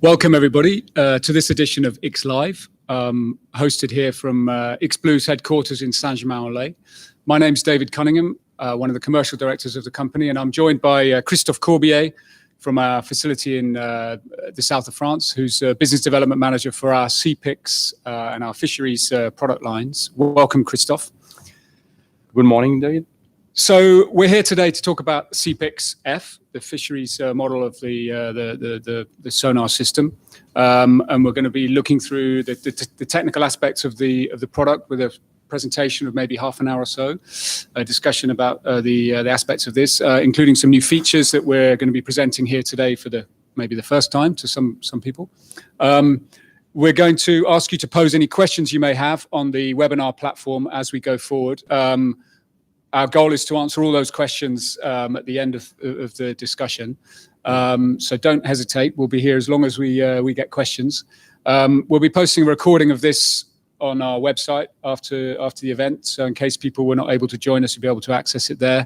Welcome, everybody, to this edition of X Live, hosted here from X Blue's headquarters in Saint-Germain-en-Laye. My name's David Cunningham, one of the commercial directors of the company, and I'm joined by Christophe Corbier from our facility in the south of France, who's a business development manager for our SeapiX and our fisheries product lines. Welcome, Christophe. Good morning, David. So we're here today to talk about SeapiX-F, the fisheries model of the sonar system, and we're going to be looking through the technical aspects of the product with a presentation of maybe half an hour or so, a discussion about the aspects of this, including some new features that we're going to be presenting here today for maybe the first time to some people. We're going to ask you to pose any questions you may have on the webinar platform as we go forward. Our goal is to answer all those questions at the end of the discussion. So don't hesitate. We'll be here as long as we get questions. We'll be posting a recording of this on our website after the event. So in case people were not able to join us, you'll be able to access it there.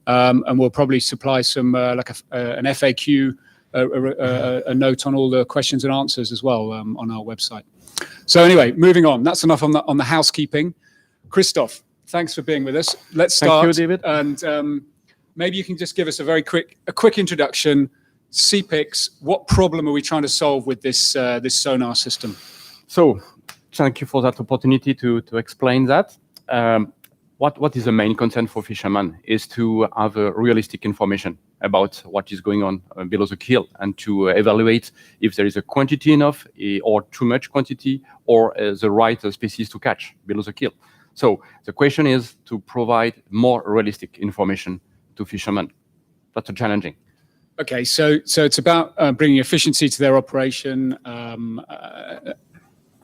And we'll probably supply some like an FAQ, a note on all the questions and answers as well on our website. So anyway, moving on. That's enough on the housekeeping. Christophe, thanks for being with us. Let's start. Thank you, David. And maybe you can just give us a quick introduction. SeapiX, what problem are we trying to solve with this sonar system? So, thank you for that opportunity to explain that. What is the main concern for fishermen is to have realistic information about what is going on below the keel and to evaluate if there is a quantity enough or too much quantity or the right species to catch below the keel. So the question is to provide more realistic information to fishermen. That's challenging. Okay, so it's about bringing efficiency to their operation,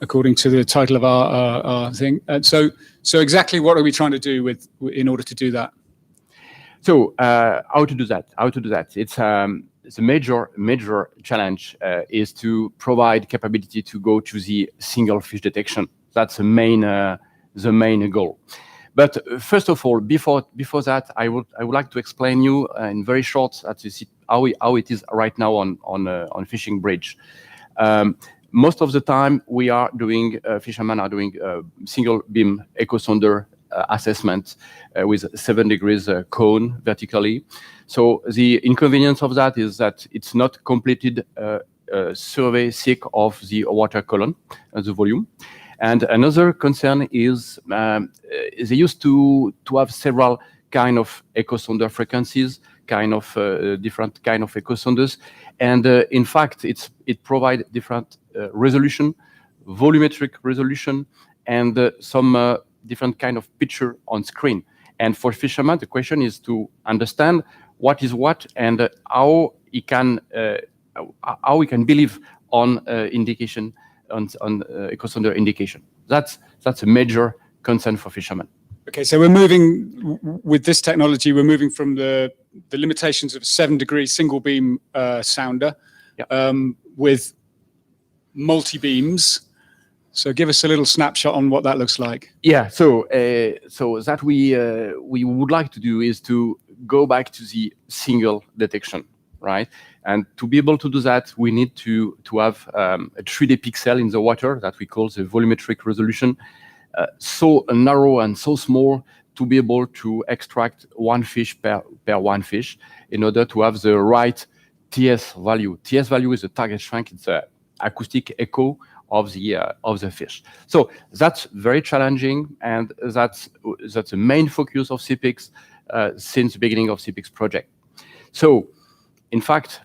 according to the title of our thing. So exactly what are we trying to do in order to do that? So how to do that? It's the major challenge is to provide capability to go to the single fish detection. That's the main goal. But first of all, before that, I would like to explain you in very short how it is right now on fishing bridge. Most of the time, fishermen are doing single beam echo sonder assessment with 7 degrees cone vertically. So the inconvenience of that is that it's not completed survey thick of the water column, the volume. And another concern is they used to have several kind of echo sonder frequencies, different kind of echo sonders, and in fact it provides different resolution, volumetric resolution, and some different kind of picture on screen. And for fishermen, the question is to understand what is what and how he can believe on indication. On echo sonder indication. That's a major concern for fishermen. Okay, so we're moving with this technology. We're moving from the limitations of a 7 degree single beam sounder with multi beams. So give us a little snapshot on what that looks like. Yeah. So that we would like to do is to go back to the single detection, right? And to be able to do that, we need to have a 3D pixel in the water that we call the volumetric resolution, so narrow and so small to be able to extract one fish per one fish in order to have the right TS value. TS value is the target strength. It's an acoustic echo of the fish. So that's very challenging, and that's the main focus of SeapiX since the beginning of SeapiX project. So, in fact,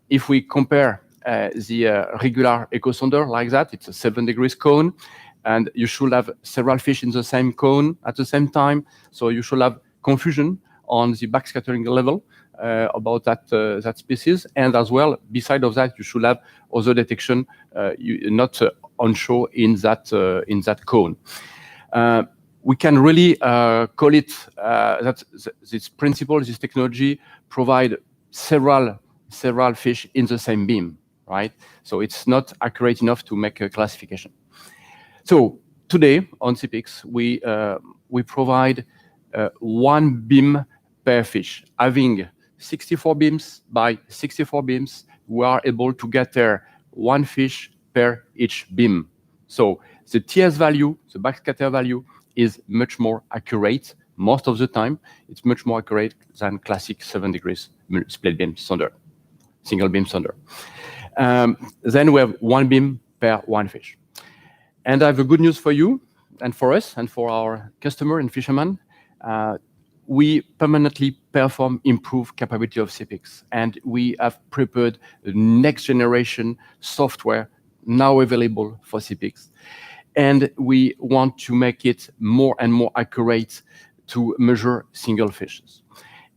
if we compare the regular echo sonder like that, it's a 7 degrees cone, and you should have several fish in the same cone at the same time. So you should have confusion on the backscattering level about that species, and as well, beside of that, you should have other detection not on show in that cone. We can really call it that this principle, this technology, provide several fish in the same beam, right? So it's not accurate enough to make a classification. So today on SeapiX, we provide one beam per fish. Having 64 beams by 64 beams, we are able to get there one fish per each beam. So the TS value, the backscatter value, is much more accurate. Most of the time, it's much more accurate than classic 7 degrees split beam sonder, single beam sonder. Then we have one beam per one fish. And I have a good news for you, and for us, and for our customer and fishermen. We permanently perform improved capability of SeapiX, and we have prepared the next generation software now available for SeapiX. And we want to make it more and more accurate to measure single fishes.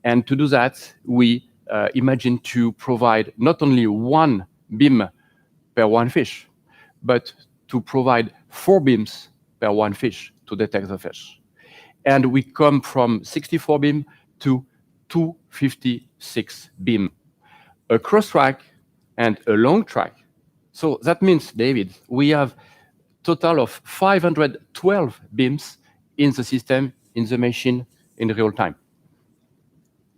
And to do that, we imagine to provide not only one beam per one fish, but to provide 4 beams per one fish to detect the fish. And we come from 64 beam to 256 beam, a cross track and a long track. So that means, David, we have total of 512 beams in the system, in the machine, in real time.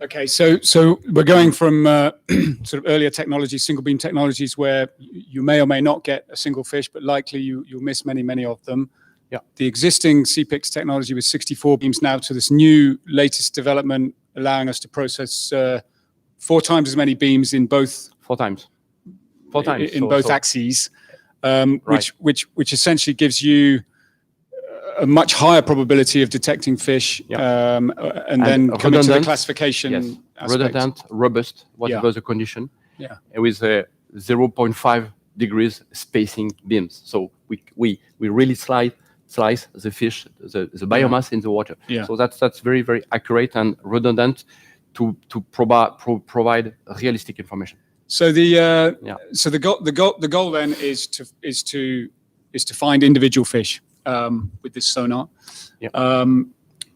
Okay, so we're going from sort of earlier technologies, single beam technologies, where you may or may not get a single fish, but likely you'll miss many of them. Yeah. The existing CPIX technology with 64 beams now to this new latest development, allowing us to process 4 times as many beams in both 4 times. 4 times in both axes, right. which essentially gives you a much higher probability of detecting fish, Yeah. and then coming to the classification. Yes. Redundant, robust, whatever the condition, with a 0.5 degrees spacing beams. So we really slice the fish, the biomass in the water. Yeah. So that's very, very accurate and redundant to provide realistic information. So the goal then is to find individual fish with this sonar. Yeah.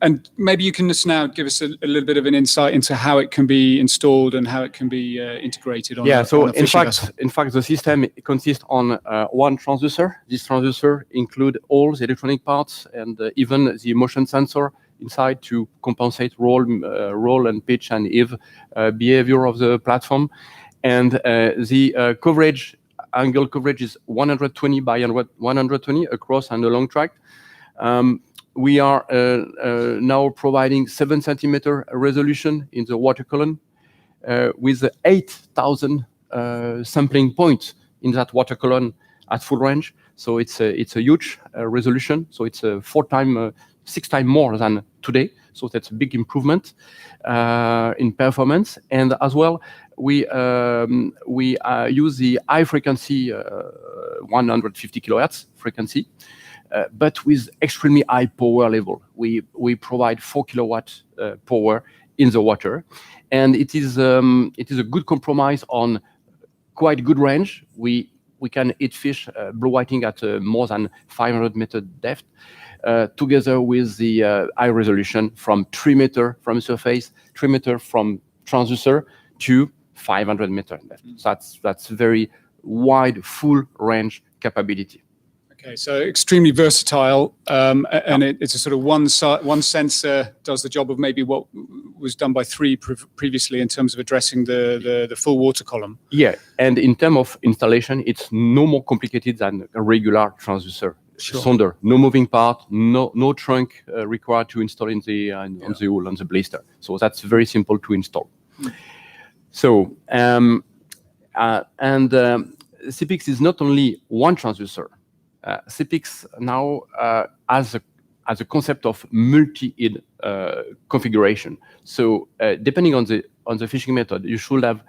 And maybe you can just now give us a little bit of an insight into how it can be installed and how it can be integrated on. Yeah. So on a fishing vessel. in fact, the system consists on one transducer. This transducer includes all the electronic parts and even the motion sensor inside to compensate roll and pitch and heave behavior of the platform. And the coverage, angle coverage is 120 by 120 across and along track. We are now providing 7 centimeter resolution in the water column with 8,000 sampling points in that water column at full range. So it's a huge resolution. So it's 6 times more than today. So that's a big improvement in performance. And as well, we use the high frequency 150 kilohertz frequency. But with extremely high power level. We provide 4 kilowatt power in the water, and it is a good compromise on quite good range. We can eat fish blue whiting at more than 500 meter depth, together with the high resolution from 3 meter from surface, 3 meter from transducer to 500 meter depth. That's very wide, full range capability. Okay, so extremely versatile, and it's a sort of one sensor does the job of maybe what was done by 3 previously in terms of addressing the full water column. Yeah, and in terms of installation, it's no more complicated than a regular transducer. Sure. Sonder, no moving part, no trunk required to install on the hull, on the blister. So that's very simple to install. So CPIX is not only one transducer. CPIX now has a concept of multi-head configuration. So depending on the fishing method, you should have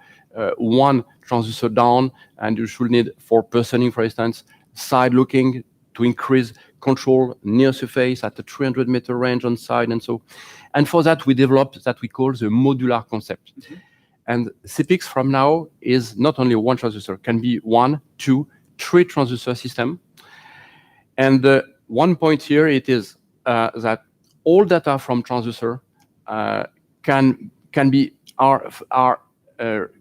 one transducer down, and you should need for personing, for instance, side looking to increase control near surface at a 300 meter range on side, and so. And for that, we developed that we call the modular concept. Mm-hmm. And CPIX from now is not only one transducer, can be 1, 2, 3 transducer system. And the one point here it is that all data from transducer can be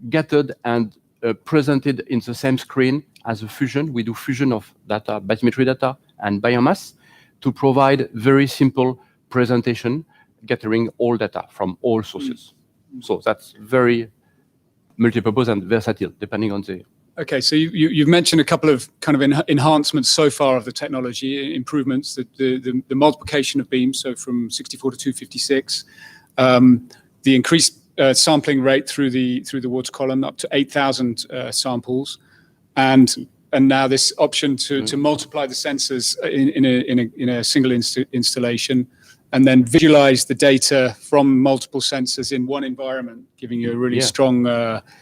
gathered and presented in the same screen as a fusion. We do fusion of data, bathymetry data, and biomass to provide very simple presentation, gathering all data from all sources. So that's very multipurpose and versatile, depending on the Okay, so you've mentioned a couple of kind of enhancements so far of the technology, improvements, the multiplication of beams, so from 64 to 256, the increased sampling rate through the water column up to 8,000 samples, and now this option to multiply the sensors in a single installation, and then visualize the data from multiple sensors in one environment, giving you a really strong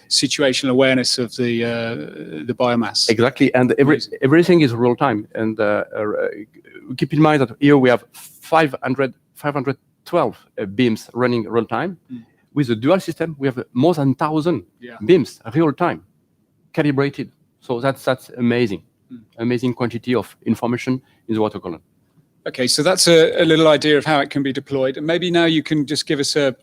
situational awareness of the biomass. Exactly, and everything is real time. And keep in mind that here we have 512 beams running real time. With the dual system, we have more than 1,000 beams real time, calibrated. So that's amazing, amazing quantity of information in the water column. Okay, so that's a little idea of how it can be deployed. And maybe now you can just give us a,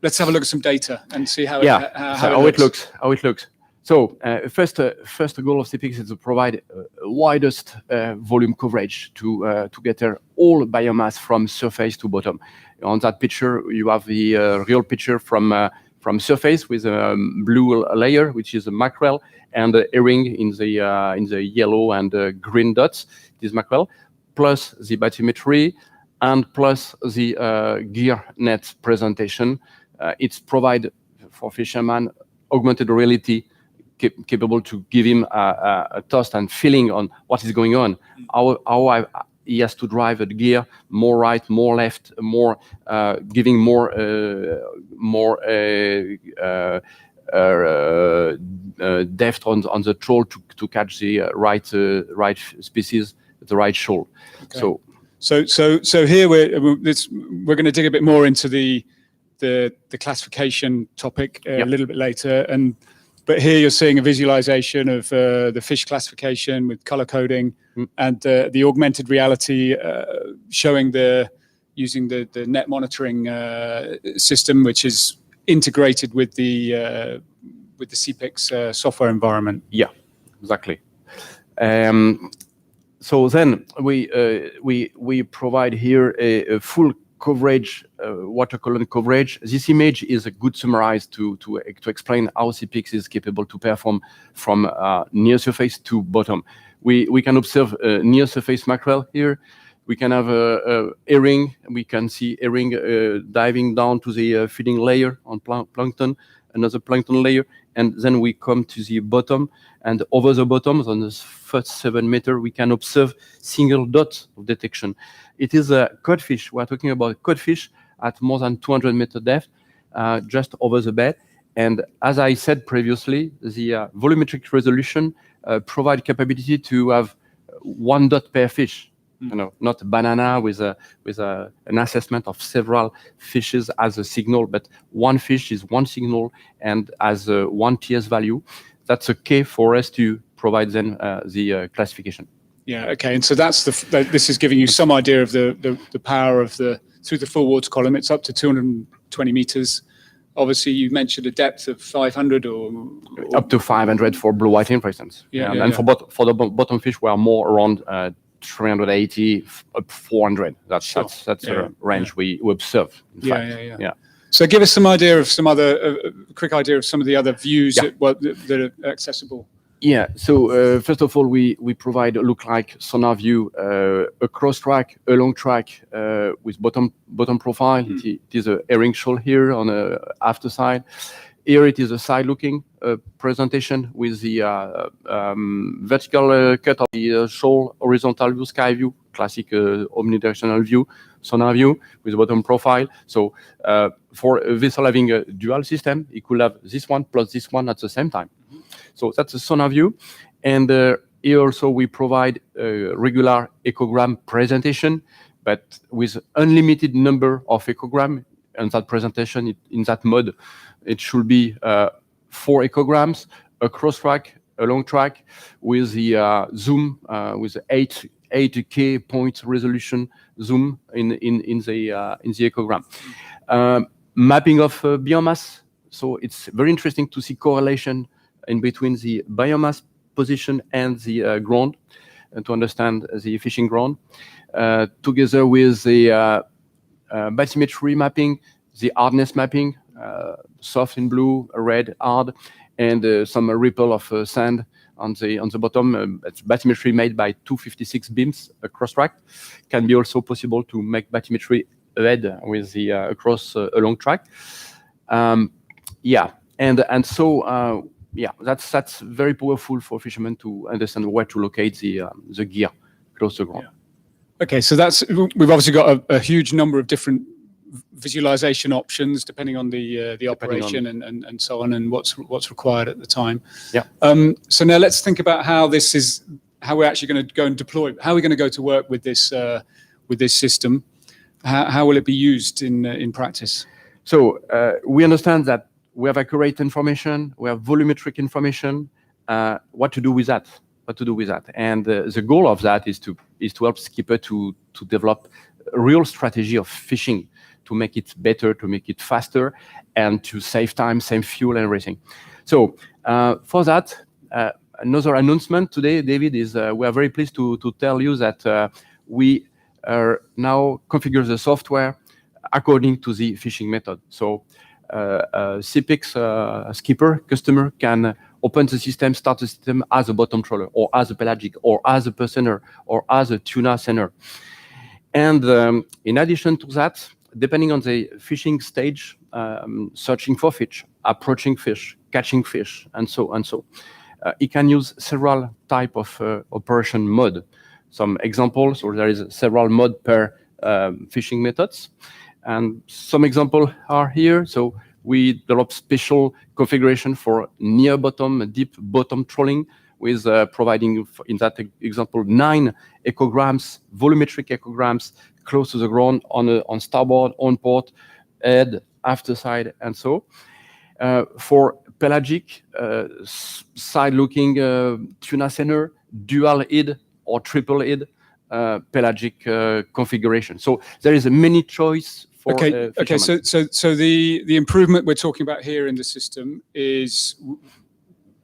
let's have a look at some data and see how it looks. How it looks. So first goal of SeapiX is to provide widest volume coverage to get all biomass from surface to bottom. On that picture, you have the real picture from surface with a blue layer, which is a mackerel, and a herring in the yellow and green dots. This mackerel, plus the bathymetry, and plus the gear net presentation. It's provide for fisherman augmented reality, capable to give him a taste and feeling on what is going on. He has to drive the gear more right, more left, more giving more depth on the troll to catch the right species, the right shoal. Okay. So here we're going to dig a bit more into the classification topic a little bit later, but here you're seeing a visualization of the fish classification with color coding and the augmented reality showing using the net monitoring system, which is integrated with the SeapiX software environment. Yeah, exactly. So then we provide here a full coverage, water column coverage. This image is a good summarize to explain how SeapiX is capable to perform from near surface to bottom. We can observe near surface mackerel here. We can have a herring. We can see herring diving down to the feeding layer on plankton, another plankton layer, and then we come to the bottom, and over the bottom, on the first 7 meters, we can observe single dots of detection. It is a codfish. We're talking about codfish at more than 200 meter depth, just over the bed. And as I said previously, the volumetric resolution provide capability to have one dot per fish. You know, not a banana with an assessment of several fishes as a signal, but one fish is one signal and as one TS value. That's a key for us to provide then the classification. Yeah. Okay. And so this is giving you some idea of the power of through the full water column. It's up to 220 meters. Obviously, you mentioned a depth of 500 or up to 500 for blue whiting, for instance. And for the bottom fish, we are more around 380 up 400. That's a range we observe. Yeah. So give us some idea of some other quick idea of some of the other views that are accessible. Yeah. So first of all, we provide a look-like sonar view, a cross track, a long track with bottom profile. It is a herring shoal here on the after side. Here it is a side-looking presentation with the vertical cut of the shoal, horizontal view, sky view, classic omnidirectional view, sonar view with bottom profile. So for a vessel having a dual system, it could have this one plus this one at the same time. So that's a sonar view. And here also we provide a regular echogram presentation, but with unlimited number of echogram. And that presentation, in that mode, it should be 4 echograms, a cross track, a long track, with the zoom, with 8K point resolution zoom in the echogram. Mapping of biomass. So it's very interesting to see correlation in between the biomass position and the ground, and to understand the fishing ground, together with the bathymetry mapping, the hardness mapping, soft in blue, red hard, and some ripple of sand on the bottom. It's bathymetry made by 256 beams across track. Can be also possible to make bathymetry ahead with the across a long track. Yeah, and so yeah, that's very powerful for fishermen to understand where to locate the gear close to the ground. Yeah. Okay, so we've obviously got a huge number of different visualization options depending on the operation and so on, and what's required at the time. Yeah. So now let's think about how we're actually going to go and deploy. How are we going to go to work with this system? How will it be used in practice? So we understand that we have accurate information, we have volumetric information. What to do with that? And the goal of that is to help skipper to develop a real strategy of fishing, to make it better, to make it faster, and to save time, save fuel, and everything. So for that, another announcement today, David, is we are very pleased to tell you that we are now configure the software according to the fishing method. So SeapiX skipper customer can open the system, start the system as a bottom trawler, or as a pelagic, or as a percenter, or as a tuna seiner. And in addition to that, depending on the fishing stage, searching for fish, approaching fish, catching fish, and so on. It can use several type of operation mode. Some examples, or there is several mode per fishing methods. And some examples are here. So we develop special configuration for near bottom, deep bottom trawling, with providing, in that example, 9 echograms, volumetric echograms, close to the ground on starboard, on port, head, after side, and so. For pelagic, side-looking tuna seiner, dual head or triple head pelagic configuration. So there is a many choice. Okay. So the improvement we're talking about here in the system is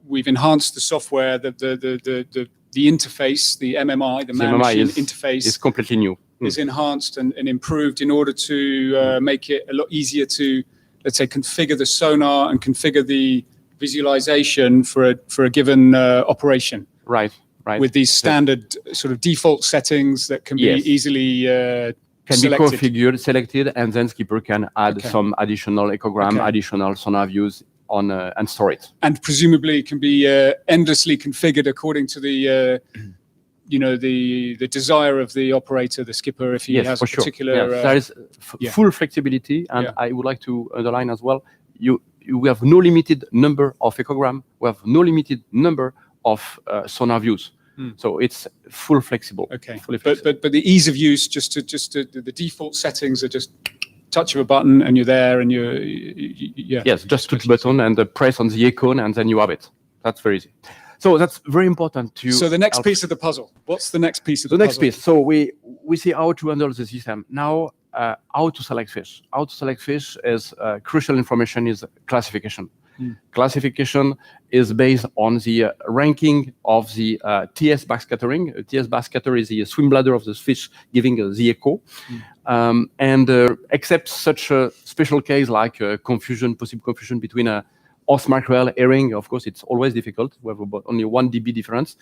we've enhanced the software, the interface, the MMI, the man-machine interface is completely new. Is enhanced and improved in order to make it a lot easier to, let's say, configure the sonar and configure the visualization for a given operation. Right. With these standard sort of default settings that can be easily can be configured, selected, and then skipper can add some additional echogram, additional sonar views on and store it. And presumably it can be endlessly configured according to the the desire of the operator, the skipper, if he has a particular. There is full flexibility, and I would like to underline as well. We have no limited number of echogram. We have no limited number of sonar views. So it's full flexible. Okay, but the ease of use, just the default settings are just touch of a button and you're there, and yes, just touch button and press on the icon and then you have it. That's very easy. So that's very important to. So the next piece of the puzzle. What's the next piece of the puzzle? The next piece. So we see how to handle the system now. How to select fish. How to select fish is crucial information is classification. Classification is based on the ranking of the TS backscattering. TS backscatter is the swim bladder of the fish giving the echo. And except such a special case like possible confusion between a horse mackerel, herring, of course, it's always difficult. We have about only 1 dB difference.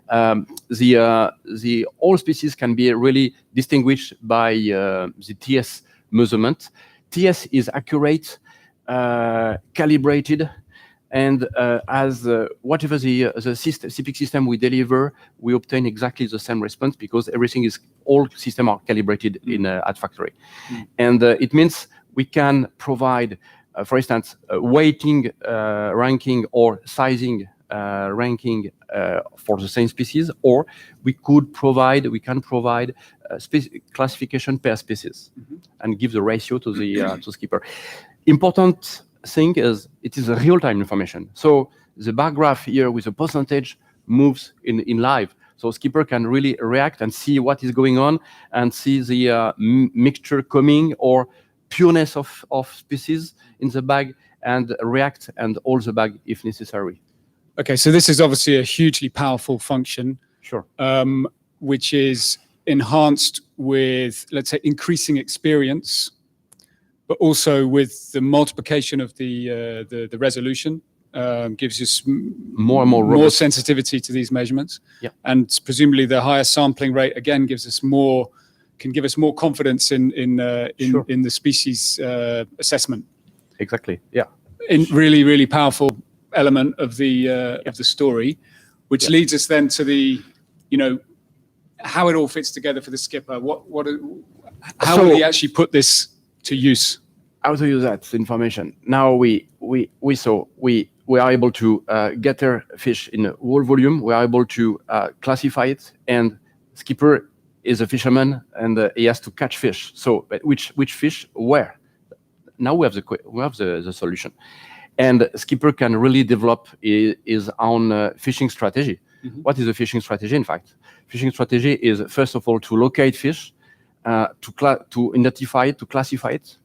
The all species can be really distinguished by the TS measurement. TS is accurate, calibrated, and as whatever the CPIX system we deliver, we obtain exactly the same response because all systems are calibrated at factory. And it means we can provide, for instance, weighting, ranking, or sizing ranking for the same species, or we can provide classification per species and give the ratio to the to skipper. Important thing is it is a real-time information. So the bar graph here with the percentage moves in live. So skipper can really react and see what is going on and see the mixture coming or pureness of species in the bag and react and hold the bag if necessary. Okay, so this is obviously a hugely powerful function. Sure. Which is enhanced with, let's say, increasing experience, but also with the multiplication of the resolution gives us more and more robust. sensitivity to these measurements. Yeah. And presumably the higher sampling rate again can give us more confidence in Sure. the species assessment. Exactly. Yeah. In really powerful element of the story, which leads us then to the, how it all fits together for the skipper. How will he actually put this to use? How to use that information? Now we are able to gather fish in whole volume. We are able to classify it, and skipper is a fisherman, and he has to catch fish. So, but which fish where? Now we have the solution, and skipper can really develop his own fishing strategy. Mm-hmm. What is a fishing strategy? In fact, fishing strategy is first of all to locate fish, to identify it, to classify it,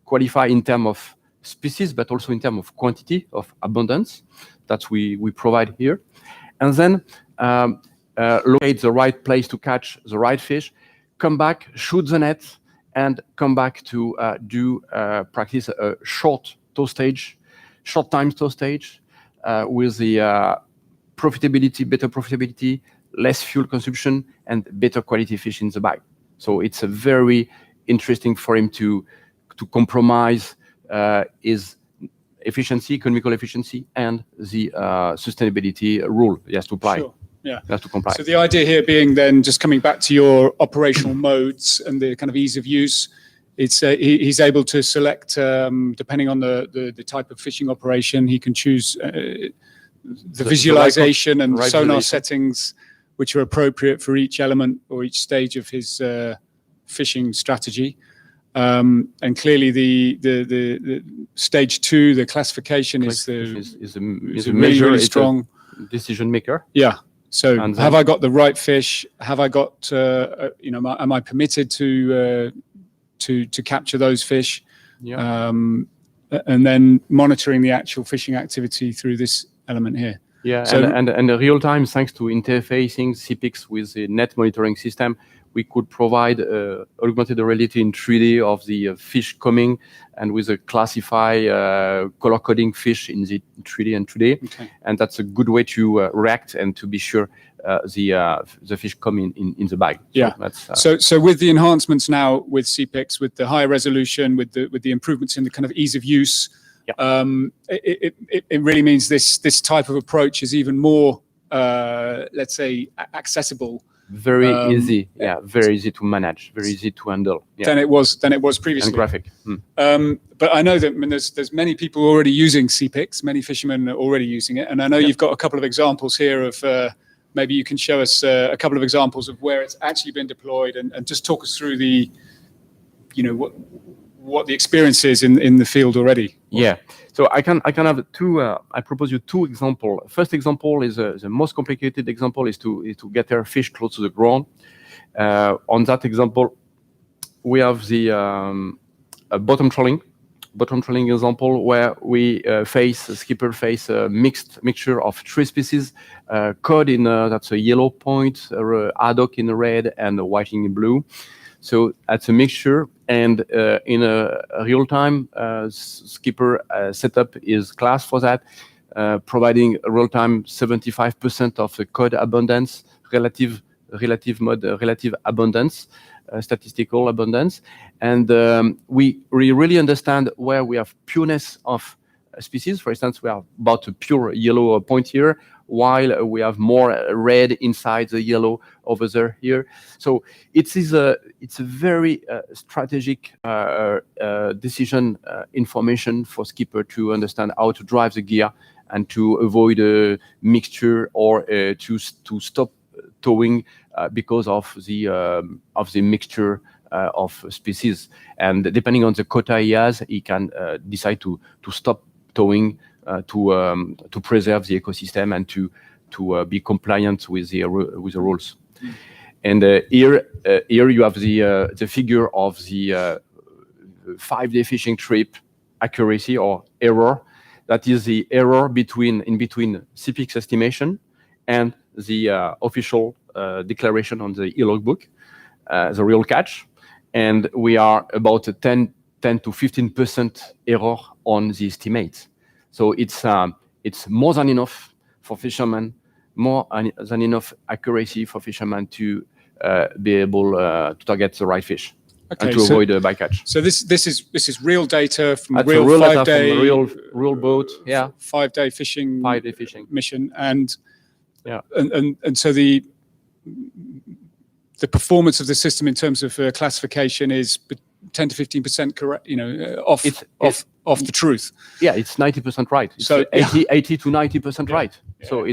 qualify in terms of species, but also in terms of quantity, of abundance that we provide here, and then locate the right place to catch the right fish, come back, shoot the net, and come back to practice a short time tow stage with the better profitability, less fuel consumption, and better quality fish in the bag. So it's a very interesting for him to compromise his efficiency, economical efficiency, and the sustainability rule he has to apply. Sure. Yeah. He has to comply. So the idea here being then, just coming back to your operational modes and the kind of ease of use, it's he's able to select, depending on the type of fishing operation, he can choose the visualization and sonar settings which are appropriate for each element or each stage of his fishing strategy. And clearly the stage 2, the classification is a really strong decision maker. Yeah. So have I got the right fish? Have I got, am I permitted to capture those fish? Yeah. And then monitoring the actual fishing activity through this element here. Yeah, so, and real time, thanks to interfacing SeapiX with the net monitoring system, we could provide augmented reality in 3D of the fish coming, and with a classify color coding fish in the 3D and 2D. Okay. And that's a good way to react and to be sure the fish come in the bag. Yeah. So with the enhancements now with SeapiX, with the higher resolution, with the improvements in the kind of ease of use, it really means this type of approach is even more, let's say, accessible. Very easy, very easy to manage, very easy to handle. Yeah. Than it was previously. And graphic. But I know that there's many people already using SeapiX, many fishermen are already using it, and I know you've got a couple of examples here of. Maybe you can show us a couple of examples of where it's actually been deployed, and just talk us through the, what the experience is in the field already. Yeah. So I can have two. I propose you two examples. First example is the most complicated example is to get their fish close to the ground. On that example, we have the bottom trolling example where we skipper face a mixture of 3 species, cod in that's a yellow point, haddock in red, and whiting in blue. So that's a mixture, and in a real time, skipper setup is class for that, providing real time 75% of the cod abundance, relative abundance. Statistical abundance, and we really understand where we have pureness of species. For instance, we have about a pure yellow point here, while we have more red inside the yellow over there here. So it's a very strategic decision information for skipper to understand how to drive the gear and to avoid a mixture or to stop towing because of the mixture of species, and depending on the quota he has, he can decide to stop towing to preserve the ecosystem and to be compliant with the rules. And here you have the figure of the 5-day fishing trip accuracy or error. That is the error in between SeapiX estimation and the official declaration on the e-logbook, the real catch, and we are about a 10 to 15% error on the estimates. So it's it's more than enough for fishermen, more than enough accuracy for fishermen to be able to target the right fish. Okay, and to avoid a bycatch. So this is real data from a That's real, real data 5-day from a real boat. Yeah, 5-day fishing 5-day fishing mission, and yeah, and so the performance of the system in terms of classification is 10 to 15% correct. You know, off the truth. Yeah, it's 90% right. It's So 80 to 90% right. Yeah. So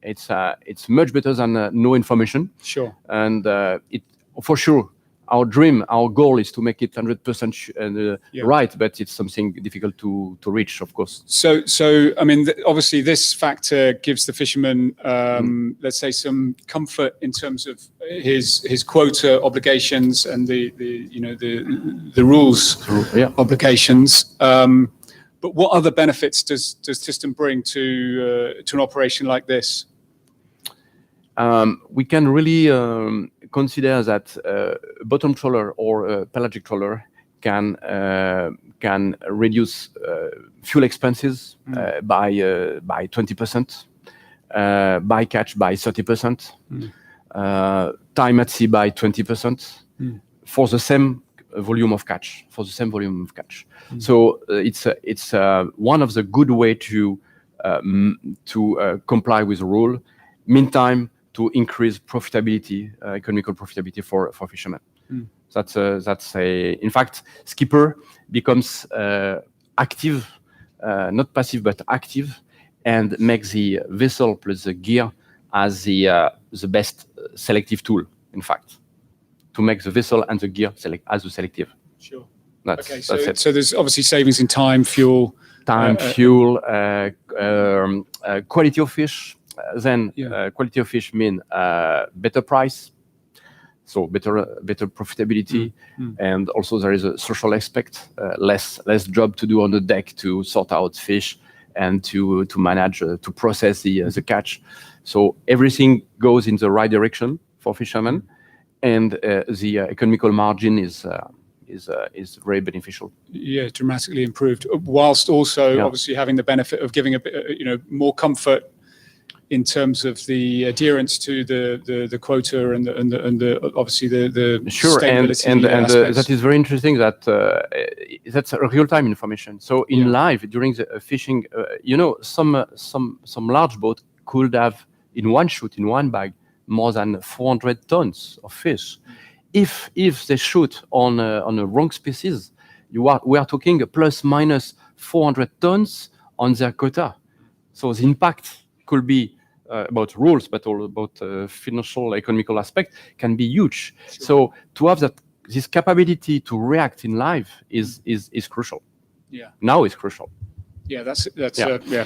it's much better than no information. Sure. And it for sure. Our dream, our goal is to make it 100% right, but it's something difficult to reach, of course. So I mean, obviously, this factor gives the fisherman, let's say, some comfort in terms of his quota obligations and the rules obligations. But what other benefits does system bring to an operation like this? We can really consider that a bottom trawler or a pelagic trawler can reduce fuel expenses by 20%, bycatch by 30%, time at sea by 20% for the same volume of catch. So it's one of the good way to comply with the rule. Meantime, to increase profitability, economical profitability for fishermen. That's in fact, skipper becomes active, not passive but active, and makes the vessel plus the gear as the best selective tool. In fact, to make the vessel and the gear as the selective. Sure. That's it. So there's obviously savings in time, fuel, quality of fish. Then quality of fish mean better price, so better profitability, and also there is a social aspect, less job to do on the deck to sort out fish and to manage to process the catch. So everything goes in the right direction for fishermen, and the economical margin is very beneficial. Yeah, dramatically improved, whilst also obviously having the benefit of giving a bit, more comfort in terms of the adherence to the quota and the obviously the sustainability and that is very interesting. That's a real-time information. So in live during the fishing, some large boat could have in one shoot, in one bag, more than 400 tons of fish. If they shoot on a wrong species, we are talking plus minus 400 tons on their quota. So the impact could be about rules, but all about financial, economical aspect can be huge. Sure. So to have this capability to react in live is crucial. Yeah. Now it's crucial. Yeah, that's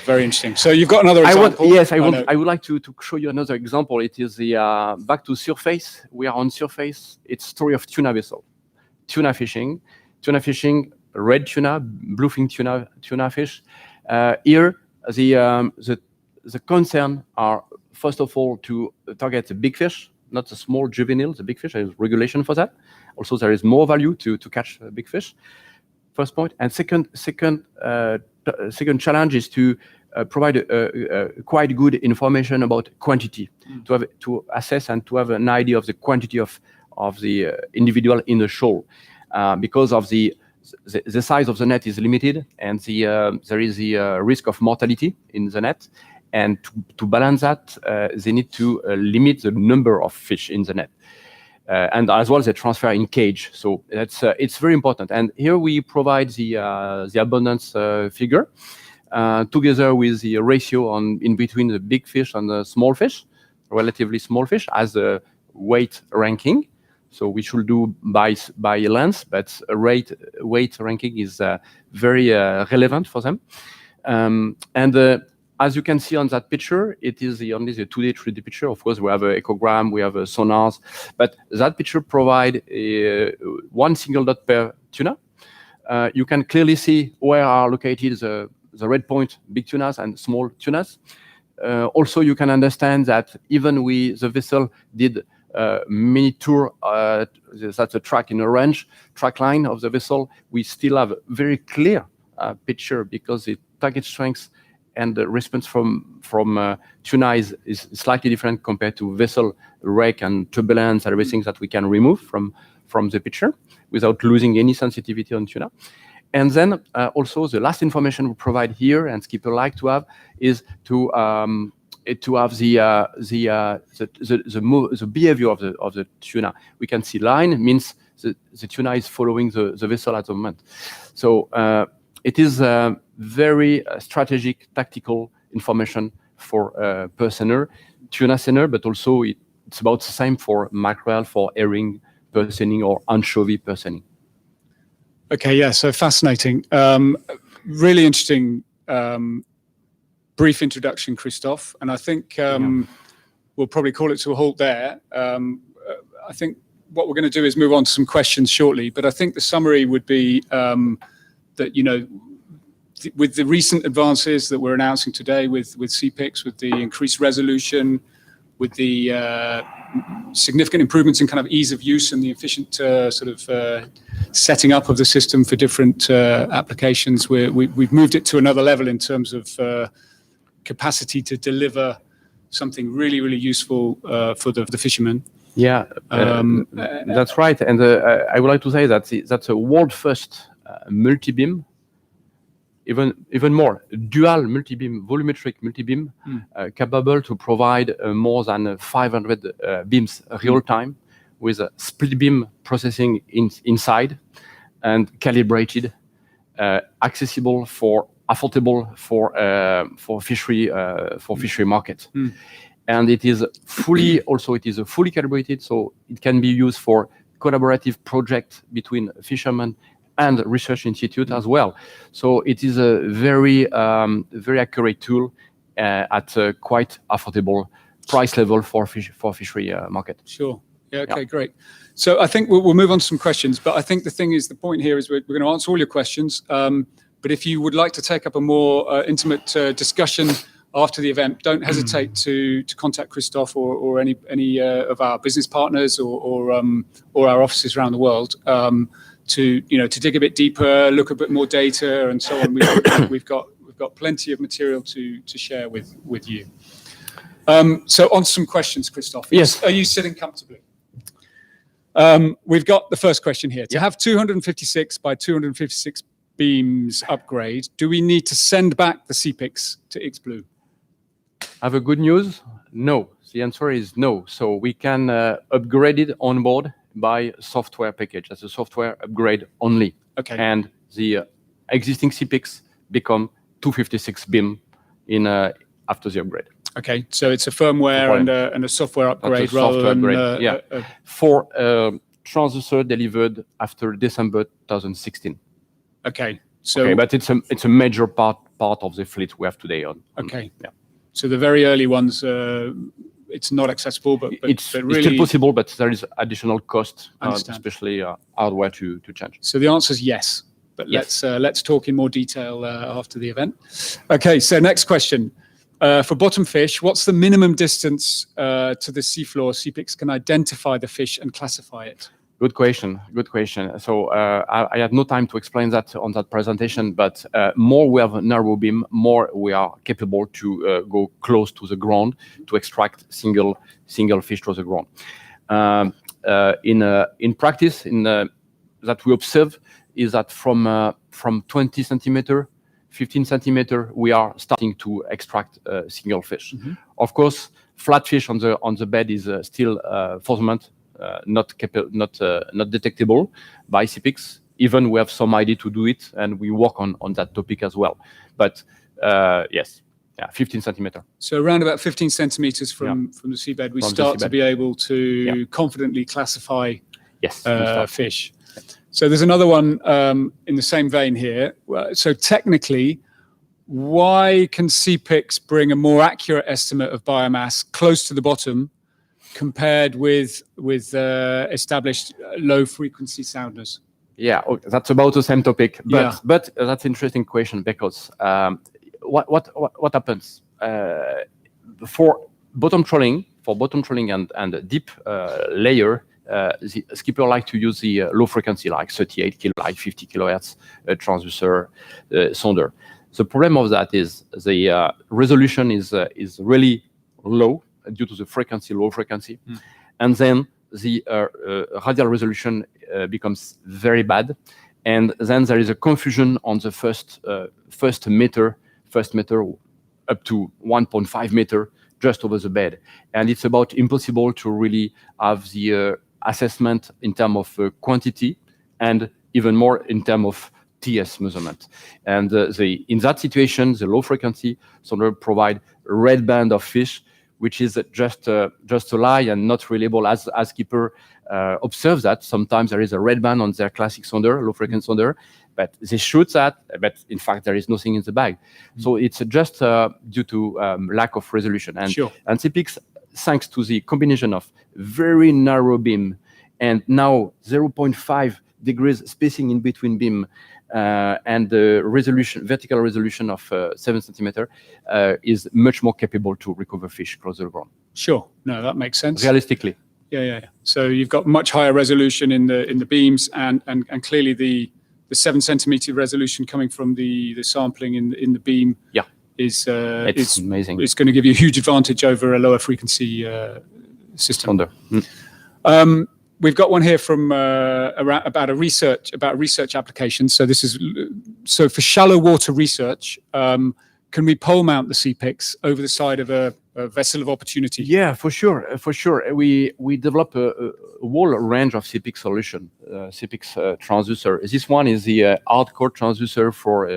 very interesting. So you've got another example. I would like to show you another example. It is the back to surface. We are on surface. It's story of tuna vessel, tuna fishing, red tuna, bluefin tuna fish. Here the concern are, first of all, to target the big fish, not the small juvenile, the big fish. There is regulation for that. Also, there is more value to catch big fish. First point. And second challenge is to provide a quite good information about quantity, to assess and to have an idea of the quantity of the individual in the shoal, because of the size of the net is limited, and there is the risk of mortality in the net. And to balance that, they need to limit the number of fish in the net, and as well they transfer in cage. So it's very important. And here we provide the abundance figure together with the ratio in between the big fish and the small fish, relatively small fish, as a weight ranking. So we should do by length, but weight ranking is very relevant for them. As you can see on that picture, it is only the 2D, 3D picture. Of course, we have an echogram, we have sonars, but that picture provide one single dot per tuna. You can clearly see where are located the red point, big tunas and small tunas. Also, you can understand that even the vessel did mini tour, that's a track in orange, track line of the vessel, we still have a very clear picture, because the target strength and the response from tuna is slightly different compared to vessel wreck and turbulence and everything that we can remove from the picture without losing any sensitivity on tuna. And then also the last information we provide here, and skipper like to have, is to have the behavior of the tuna. We can see line means the tuna is following the vessel at the moment. So it is very strategic, tactical information for per seiner, tuna seiner, but also it's about the same for mackerel, for herring per seining, or anchovy per seining. Okay, yeah, so fascinating. Really interesting brief introduction, Christophe. And I think we'll probably call it to a halt there. I think what we're going to do is move on to some questions shortly. But I think the summary would be that, you know, with the recent advances that we're announcing today with SeapiX, with the increased resolution, with the significant improvements in kind of ease of use and the efficient setting up of the system for different applications, we've moved it to another level in terms of capacity to deliver something really, really useful for the fishermen. Yeah, that's right. And I would like to say that that's a world first multibeam, even more dual multibeam, volumetric multibeam, capable to provide more than 500 beams real time with a split beam processing inside and calibrated, accessible affordable for fishery market. And it is fully calibrated, so it can be used for collaborative project between fishermen and research institute as well. So it is a very accurate tool at a quite affordable price level for fishery market. Sure. Yeah. Okay. Great. So I think we'll move on to some questions. But I think the point here is we're going to answer all your questions. But if you would like to take up a more intimate discussion after the event, don't hesitate to contact Christophe or any of our business partners or our offices around the world. To dig a bit deeper, look a bit more data, and so on. We've got plenty of material to share with you. So on to some questions, Christophe. Yes. Are you sitting comfortably? We've got the first question here. To have 256 by 256 beams upgrade, do we need to send back the SeapiX to X-Blue? I have a good news. No. The answer is no. So we can upgrade it on board by software package. That's a software upgrade only. Okay. And the existing SeapiX become 256 beam after the upgrade. Okay, so it's a firmware and a software upgrade rather than for transducer delivered after December 2016. Okay, so but it's a major part of the fleet we have today on. Okay, yeah. So the very early ones, it's not accessible, but it's really, still possible, but there is additional cost, especially hardware to change. So the answer is yes, but let's talk in more detail after the event. Okay, so next question. For bottom fish, what's the minimum distance to the seafloor SeapiX can identify the fish and classify it? Good question. So I had no time to explain that on that presentation, but more we have narrow beam, more we are capable to go close to the ground to extract single fish to the ground. In practice, that we observe is that from 20 centimeter, 15 centimeter, we are starting to extract single fish. Mm-hmm. Of course, flat fish on the bed is still for the moment not detectable by SeapiX. Even we have some idea to do it, and we work on that topic as well. But 15 centimeter. So around about 15 centimeters from the seabed, we start to be able to confidently classify fish. So there's another one in the same vein here. So technically, why can SeapiX bring a more accurate estimate of biomass close to the bottom compared with established low-frequency sounders? Yeah, that's about the same topic. But that's an interesting question because what happens for bottom trolling and deep layer? The skipper like to use the low frequency, like 38 kilo, like 50 kilohertz transducer sonder. The problem of that is the resolution is really low due to the frequency, low frequency, and then the radial resolution becomes very bad, and then there is a confusion on the first meter up to 1.5 meter just over the bed, and it's about impossible to really have the assessment in terms of quantity and even more in terms of TS measurement. And in that situation, the low frequency sonar provide a red band of fish, which is just a lie and not reliable. As keeper observes that sometimes there is a red band on their classic sonar, low frequency sonar, but they shoot that, but in fact there is nothing in the bag. So it's just due to lack of resolution. And, and CPIX, thanks to the combination of very narrow beam and now 0.5 degrees spacing in between beam and the resolution, vertical resolution of 7 centimeter is much more capable to recover fish across the ground. Sure, no, that makes sense. Realistically. Yeah. So you've got much higher resolution in the beams, and clearly the 7 centimeter resolution coming from the sampling in the beam. Yeah. Is amazing. It's going to give you a huge advantage over a lower frequency system. We've got one here from about research applications. So this is for shallow water research. Can we pole mount the CPIX over the side of a vessel of opportunity? Yeah, for sure. We develop a whole range of CPIX solution, CPIX transducer. This one is the hardcore transducer for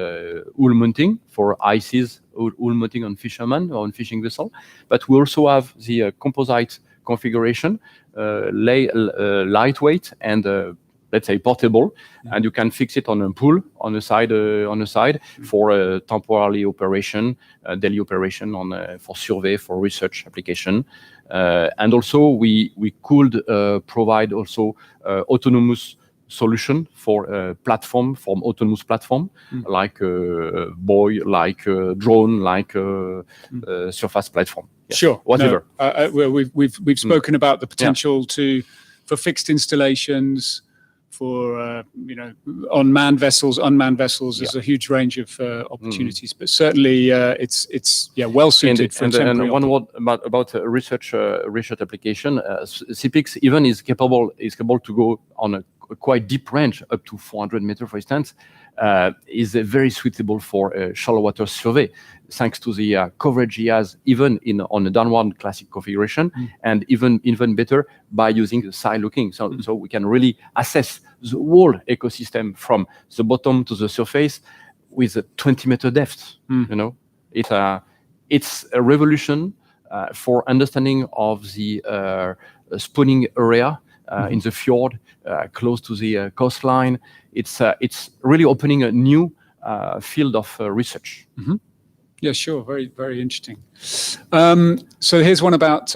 hull mounting, for ICs, hull mounting on fishermen or on fishing vessel. But we also have the composite configuration, lightweight and let's say portable, and you can fix it on a pool on the side for temporary operation, daily operation for survey, for research application, and also we could provide also autonomous solution for platform, from autonomous platform, like buoy, like drone, like surface platform. Yes. Sure, whatever. No, we've spoken about the potential for fixed installations, for unmanned vessels. There's a huge range of opportunities, but certainly it's well suited for temporary. And one word about research application. CPIX even is capable to go on a quite deep range, up to 400 meters, for instance. Is very suitable for shallow water survey, thanks to the coverage he has, even on a downward classic configuration, and even better by using the side looking. So we can really assess the whole ecosystem from the bottom to the surface with a 20-meter depth. It's a revolution for understanding of the spawning area in the fjord, close to the coastline. It's really opening a new field of research. Yeah, sure. Very, very interesting. So here's one about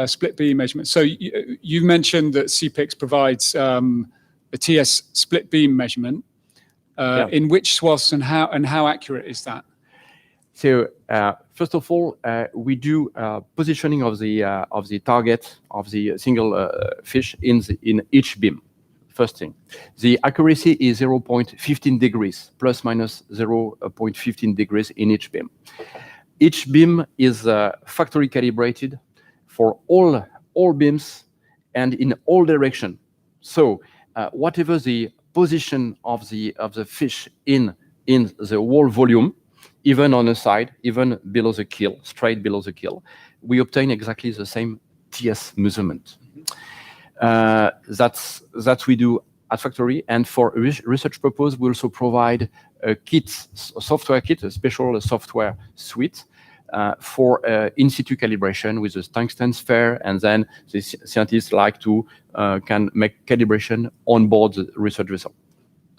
split beam measurement. So you mentioned that CPIX provides a TS split beam measurement. In which swaths and how accurate is that? So first of all, we do positioning of the target of the single fish in each beam. First thing, the accuracy is 0.15 degrees, plus minus 0.15 degrees in each beam. Each beam is factory calibrated for all beams and in all direction. So whatever the position of the fish in the whole volume, even on the side, even below the keel, straight below the keel, we obtain exactly the same TS measurement. That we do at factory, and for research purpose, we also provide a software kit, a special software suite for in situ calibration with a tungsten sphere, and then the scientists can make calibration on board the research vessel.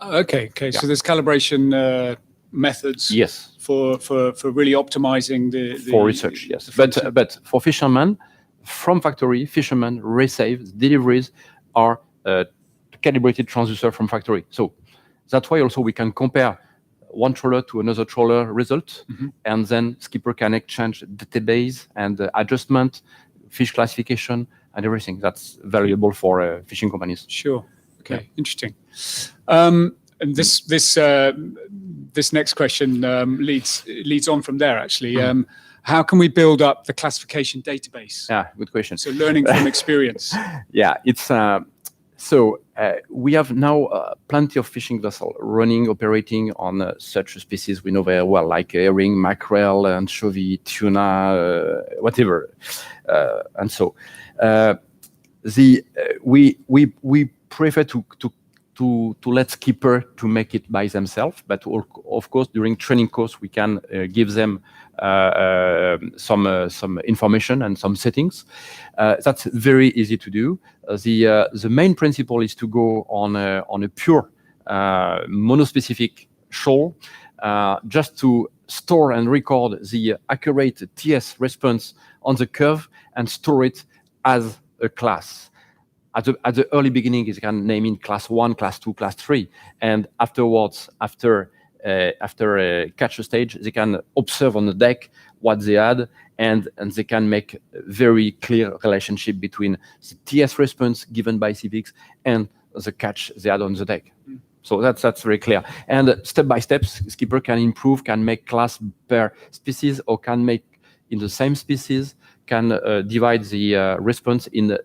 Okay. Yeah. So there's calibration methods. Yes. For really optimizing the for research. Yes. But for fishermen, from factory, fishermen receive deliveries are calibrated transducer from factory. So that's why also we can compare one trawler to another trawler result, and then skipper can exchange database and adjustment, fish classification, and everything. That's valuable for fishing companies. Sure. Okay. Yeah. Interesting. And this this next question leads on from there, actually. How can we build up the classification database? Yeah, good question. So learning from experience. Yeah, it's we have now plenty of fishing vessels running, operating on such species we know very well, like herring, mackerel, anchovy, tuna, whatever. And so we prefer to let skipper to make it by themselves, but of course during training course we can give them some information and some settings. That's very easy to do. The main principle is to go on a pure monospecific shoal, just to store and record the accurate TS response on the curve and store it as a class. At the early beginning, you can name in class 1, class 2, class 3, and afterwards, after a catch stage, they can observe on the deck what they had, and they can make a very clear relationship between the TS response given by CPIX and the catch they had on the deck. So that's very clear. And step by step, skipper can improve, can make class per species, or can make in the same species, can divide the response in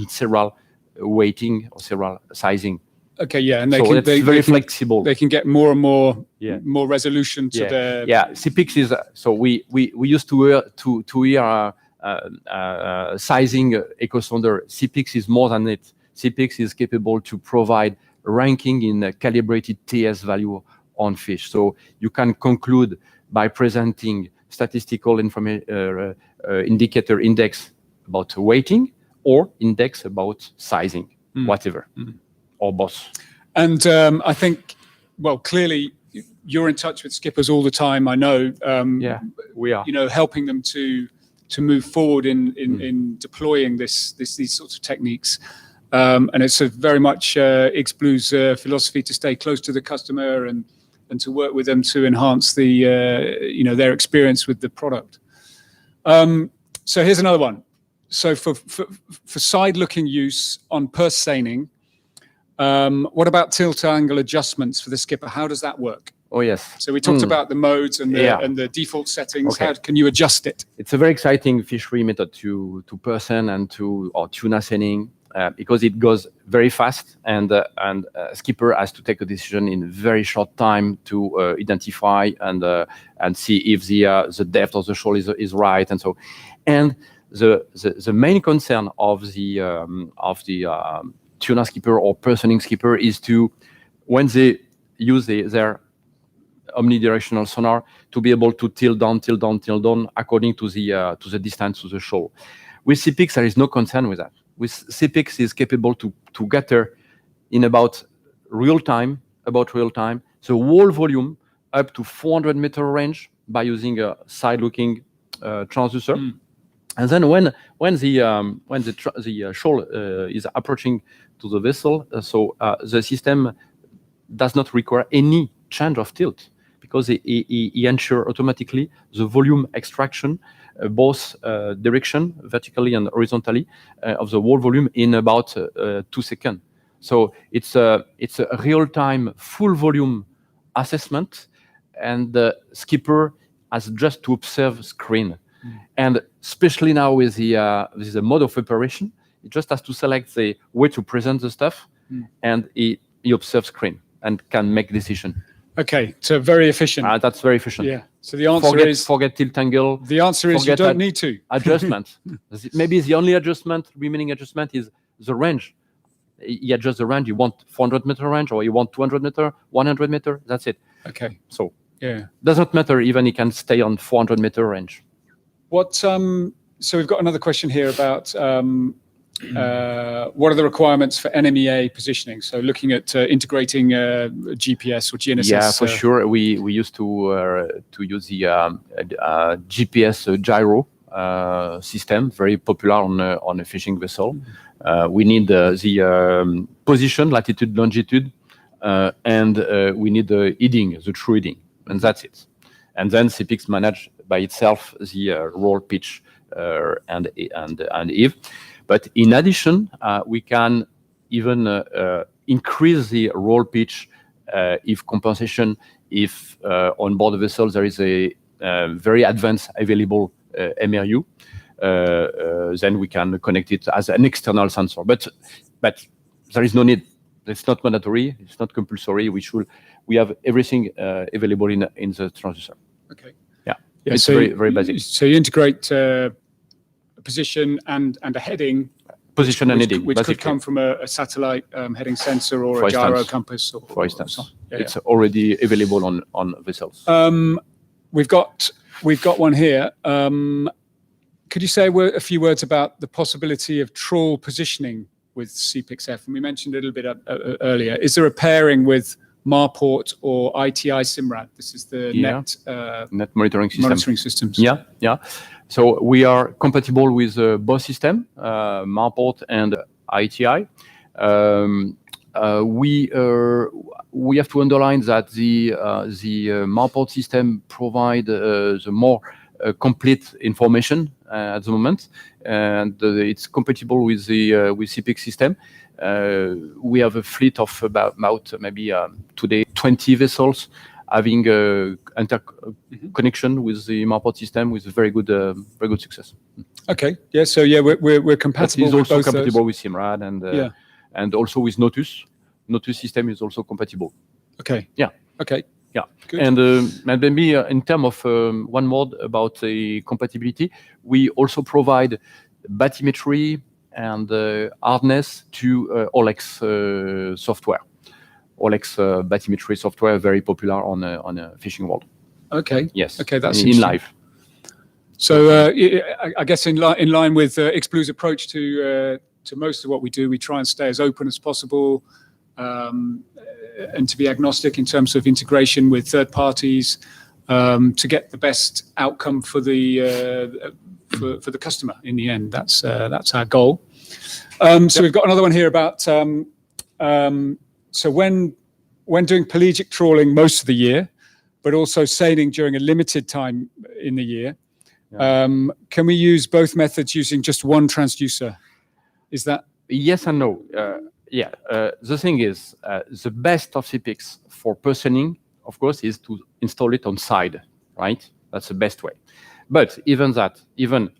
several weighting or several sizing. Okay, yeah, and it's very flexible. They can get more and more resolution to their. Yeah, CPIX is so we used to hear sizing echo sounder. CPIX is more than it. CPIX is capable to provide ranking in a calibrated TS value on fish. So you can conclude by presenting statistical indicator index about weighting, or index about sizing, whatever, or both. And I think, well, clearly you're in touch with skippers all the time. I know. Yeah, we are. You know, helping them to move forward in deploying these sorts of techniques. And it's a very much X-Blue's philosophy to stay close to the customer and to work with them to enhance the their experience with the product. So here's another one. So for side-looking use on purse seining, what about tilt angle adjustments for the skipper? How does that work? Oh, yes. So we talked about the modes and the default settings. Okay. How can you adjust it? It's a very exciting fishery method to person and or tuna seining, because it goes very fast, and skipper has to take a decision in very short time to identify and see if the depth of the shoal is right, and so. And the main concern of the tuna skipper or personing skipper is to, when they use their omnidirectional sonar, to be able to tilt down according to the distance to the shoal. With CPIX, there is no concern with that. With CPIX is capable to gather in about real time, the whole volume up to 400 meter range by using a side-looking transducer. And then when the shoal is approaching to the vessel, the system does not require any change of tilt, because he ensures automatically the volume extraction, both direction, vertically and horizontally, of the whole volume in about 2 seconds. So it's a real-time full volume assessment, and the skipper has just to observe screen. And especially now with the mode of operation, he just has to select the way to present the stuff, and he observes screen and can make decision. Okay, so very efficient. That's very efficient. Yeah. So the answer is forget tilt angle. The answer is you don't need to. Adjustment. Maybe the only remaining adjustment is the range. You adjust the range. You want 400 meter range, or you want 200 meter, 100 meter. That's it. Okay. So doesn't matter. Even he can stay on 400 meter range. What? So we've got another question here about what are the requirements for NMEA positioning? So looking at integrating GPS or GNSS. Yeah, for sure. We used to use the GPS gyro system, very popular on a fishing vessel. We need the position, latitude, longitude, and we need the heading, the true heading, and that's it. And then CPIX manage by itself the roll, pitch, and eve. But in addition, we can even increase the roll, pitch, if compensation, if on board the vessel there is a very advanced available MRU, then we can connect it as an external sensor. But there is no need. It's not mandatory. It's not compulsory. We have everything available in the transducer. Okay. Yeah. It's so very basic. So you integrate a position and a heading. Position and heading, which basically. could come from a satellite heading sensor or a gyro compass. For instance, it's already available on vessels. We've got one here. Could you say a few words about the possibility of trawl positioning with SeapiX-F? And we mentioned a little bit earlier. Is there a pairing with Marport or ITI Simrad? This is the net monitoring systems. Yeah. So we are compatible with both systems, Marport and ITI. We have to underline that the Marport system provide the more complete information at the moment, and it's compatible with the SeapiX system. We have a fleet of about maybe today 20 vessels having interconnection with the Marport system with very good success. Okay. Yeah. So we're compatible. It's also with both compatible those. with Simrad and also with Notus. Notus system is also compatible. Okay. Yeah. Okay. Yeah. Good. And maybe in terms of one more about the compatibility, we also provide bathymetry and hardness to OLEX software. OLEX bathymetry software, very popular on a fishing world. Okay. Yes. Okay, that's in live. So I guess in line with Xblue's approach to most of what we do, we try and stay as open as possible. And to be agnostic in terms of integration with third parties to get the best outcome for the customer in the end. That's our goal. So we've got another one here about so when doing pelagic trawling most of the year, but also sailing during a limited time in the year, can we use both methods using just one transducer? Is that? Yes and no. The thing is, the best of CPIX for positioning, of course, is to install it on side, right? That's the best way. But even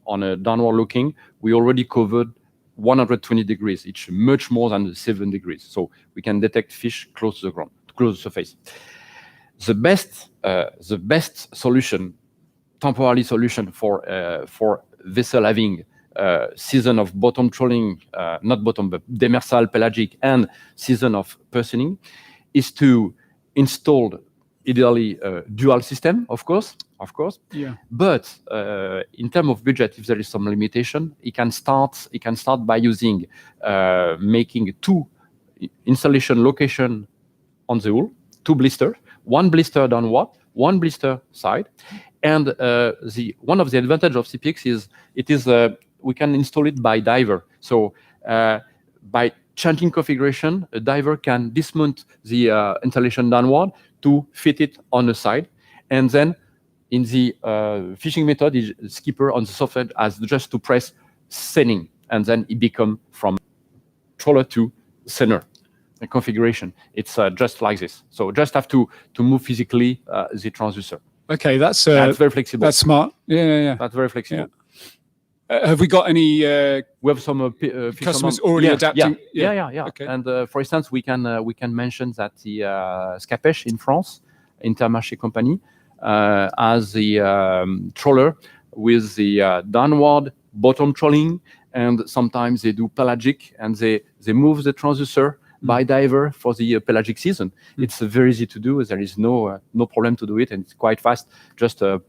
on a downward looking, we already covered 120 degrees, each much more than 7 degrees. So we can detect fish close to the ground, close to the surface. The best solution, temporary solution for vessel having season of bottom trawling, not bottom, but demersal, pelagic, and season of positioning, is to install ideally a dual system, of course. Yeah. But in terms of budget, if there is some limitation, it can start by using making 2 installation location on the hull, 2 blisters, 1 blister downward, 1 blister side, and one of the advantage of CPIX is we can install it by diver. So by changing configuration, a diver can dismount the installation downward to fit it on the side. And then in the fishing method, the skipper on the software has just to press sending, and then it becomes from trawler to center configuration. It's just like this. So just have to move physically the transducer. Okay, that's very flexible. That's smart. Yeah. That's very flexible. Yeah. Have we got any? We have some customers already adapting. Yeah. Okay. And for instance, we can mention that the SeapiX in France, Intermarché company, has the trawler with the downward bottom trawling, and sometimes they do pelagic, and they move the transducer by diver for the pelagic season. It's very easy to do. There is no problem to do it, and it's quite fast. Just a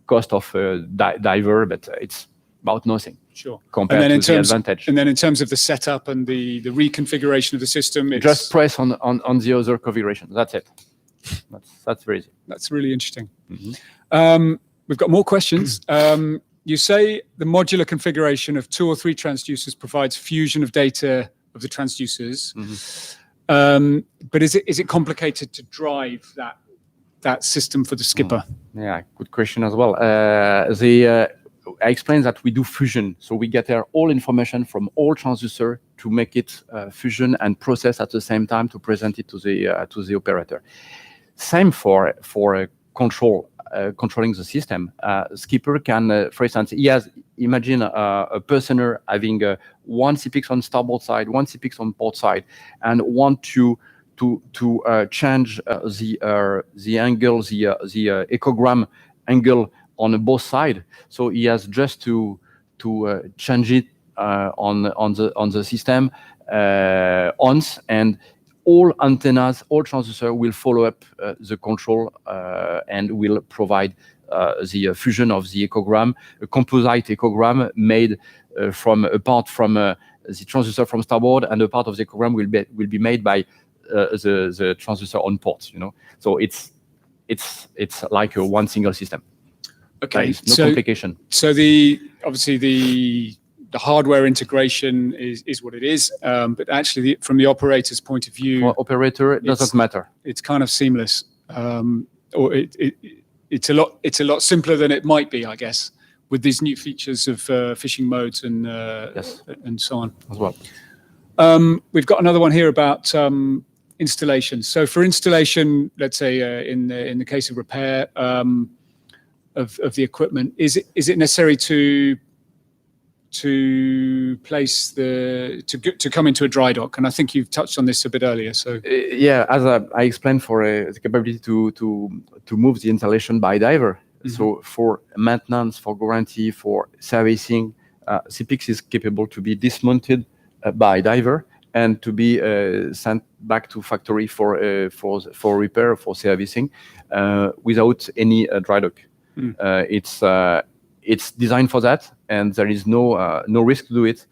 cost of diver, but it's about nothing. Sure. Compared to the advantage. And then in terms of the setup and the reconfiguration of the system, it's just press on the other configuration. That's it. That's very easy. That's really interesting. We've got more questions. You say the modular configuration of 2 or 3 transducers provides fusion of data of the transducers, but is it complicated to drive that system for the skipper? Yeah, good question as well. I explained that we do fusion. So we get all information from all transducer to make it fusion and process at the same time to present it to the operator. Same for controlling the system. Skipper can, for instance, imagine a personer having one CPIX on starboard side, one CPIX on port side, and want to change the angle, the echogram angle on both sides. So he has just to change it on the system once, and all antennas, all transducer will follow up the control and will provide the fusion of the echogram, a composite echogram made apart from the transducer from starboard, and a part of the echogram will be made by the transducer on port. So it's like a one single system. Okay, no complication. So obviously the hardware integration is what it is, but actually from the operator's point of view, for operator it doesn't matter. It's kind of seamless, or it's a lot simpler than it might be, I guess, with these new features of fishing modes and Yes. and so on As well. We've got another one here about installation. So for installation, let's say in the case of repair of the equipment, is it necessary to place to come into a dry dock? And I think you've touched on this a bit earlier. So yeah, as I explained, for the capability to move the installation by diver. So for maintenance, for guarantee, for servicing, CPIX is capable to be dismounted by diver and to be sent back to factory for repair, for servicing, without any dry dock. It's designed for that, and there is no risk to do it,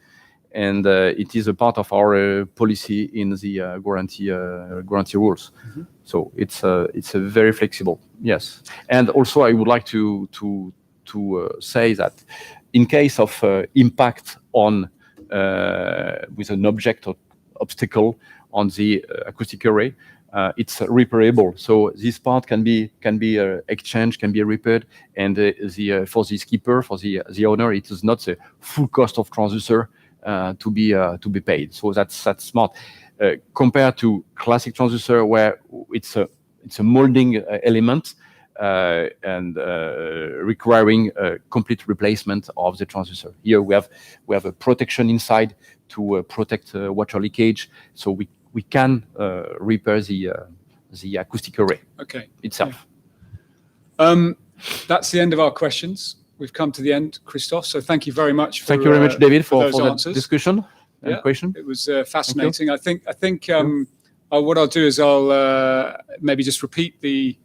and it is a part of our policy in the guarantee rules. So it's a very flexible. Yes, and also I would like to say that in case of impact on with an object or obstacle on the acoustic array, it's repairable. So this part can be exchanged, can be repaired, and for the skipper, for the owner, it is not the full cost of transducer to be paid. So that's smart compared to classic transducer, where it's a molding element and requiring a complete replacement of the transducer. Here we have a protection inside to protect water leakage, so we can repair the acoustic array itself. Yeah. That's the end of our questions. We've come to the end, Christophe. So thank you very much. Thank you very much, David, for that discussion and question. It was fascinating. I think what I'll do is I'll maybe just repeat the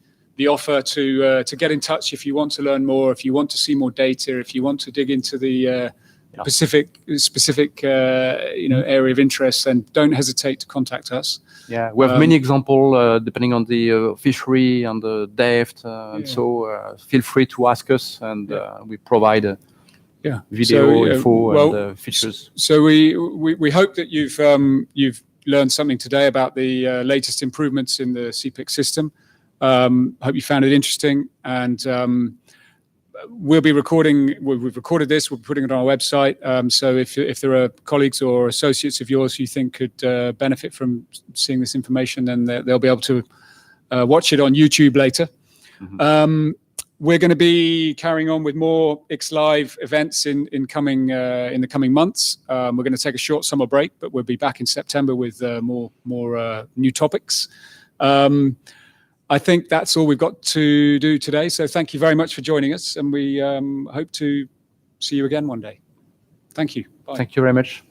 offer to get in touch if you want to learn more, if you want to see more data, if you want to dig into the specific area of interest, then don't hesitate to contact us. Yeah, we have many examples depending on the fishery and the depth, and so feel free to ask us, and we provide video info and features. So we hope that you've learned something today about the latest improvements in the CPIX system. Hope you found it interesting, and we'll be recording. We've recorded this. We're putting it on our website. So if there are colleagues or associates of yours who you think could benefit from seeing this information, then they'll be able to watch it on YouTube later. We're going to be carrying on with more X Live events in the coming months. We're going to take a short summer break, but we'll be back in September with more new topics. I think that's all we've got to do today. So thank you very much for joining us, and we hope to see you again one day. Thank you. Bye. Thank you very much.